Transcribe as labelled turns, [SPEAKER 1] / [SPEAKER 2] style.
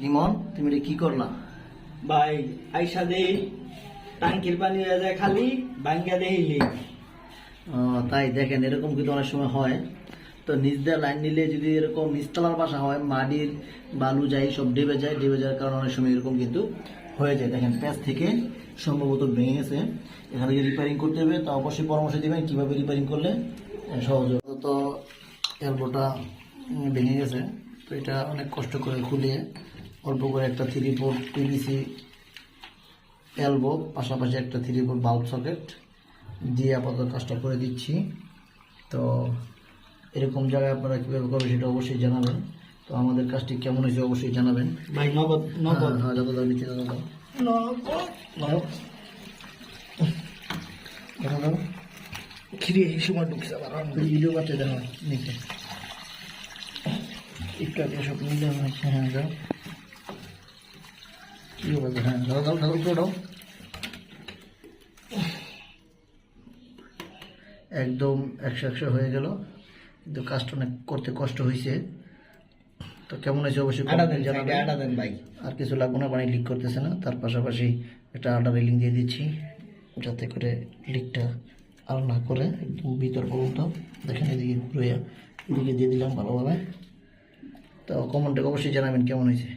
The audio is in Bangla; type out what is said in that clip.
[SPEAKER 1] লিমন, তুমি এটা কি করলা?
[SPEAKER 2] ভাই আইসা দেই টাঙ্কির পানি হয়ে যায় খালি ভাঙ্গা দেইলি।
[SPEAKER 1] তাই দেখেন, এরকম কিন্তু অনেক সময় হয়। তো নিচ দিয়ে লাইন নিলে যদি এরকম নিচতলার বাসা হয়, মাটির বালু যাই সব ডেবে যায়, ডেবে যাওয়ার কারণে অনেক সময় এরকম কিন্তু হয়ে যায়। দেখেন প্যাচ থেকে সম্ভবত ভেঙে গেছে, এখানে যদি রিপেয়ারিং করতে হবে তা অবশ্যই পরামর্শ দেবেন কীভাবে রিপেয়ারিং করলে সহজ হবে। তো এলবোটা ভেঙে গেছে, তো এটা অনেক কষ্ট করে খুলে অল্প করে একটা 3 ফুট পিভিসি এলবো, পাশাপাশি একটা 3 ফুট বাল্ব সকেট দিয়ে আপাতত কাজটা করে দিচ্ছি। তো এরকম জায়গায় আপনারা কীভাবে করবেন সেটা অবশ্যই জানাবেন। তো আমাদের কাজটি কেমন হয়েছে অবশ্যই জানাবেন
[SPEAKER 2] ভাই নগদ নগদ
[SPEAKER 1] হ্যাঁ, যত দাও নিচে, যত দাও
[SPEAKER 2] খিরে এই সময় ঢুকছে আবার
[SPEAKER 1] ভিডিও করতে দেওয়া নিচে একটু আগে সব মিলে হয়েছে। হ্যাঁ যাও, কি বলছে? হ্যাঁ দাও দাও দাও দাও দাও। একদম 100 হয়ে গেল, কিন্তু কাজটা অনেক করতে কষ্ট হয়েছে। তো কেমন হয়েছে অবশ্যই জানাবেন।
[SPEAKER 2] আটা দেন ভাই।
[SPEAKER 1] আর কিছু লাগবে না, পানি লিক করতেছে না। তার পাশাপাশি একটা আটা রেলিং দিয়ে দিচ্ছি, যাতে করে লিকটা আর না করে একদম ভিতর পর্যন্ত। দেখেন এদিকে ঘুরে এদিকে দিয়ে দিলাম ভালোভাবে। তো কমেন্টে অবশ্যই জানাবেন কেমন হয়েছে।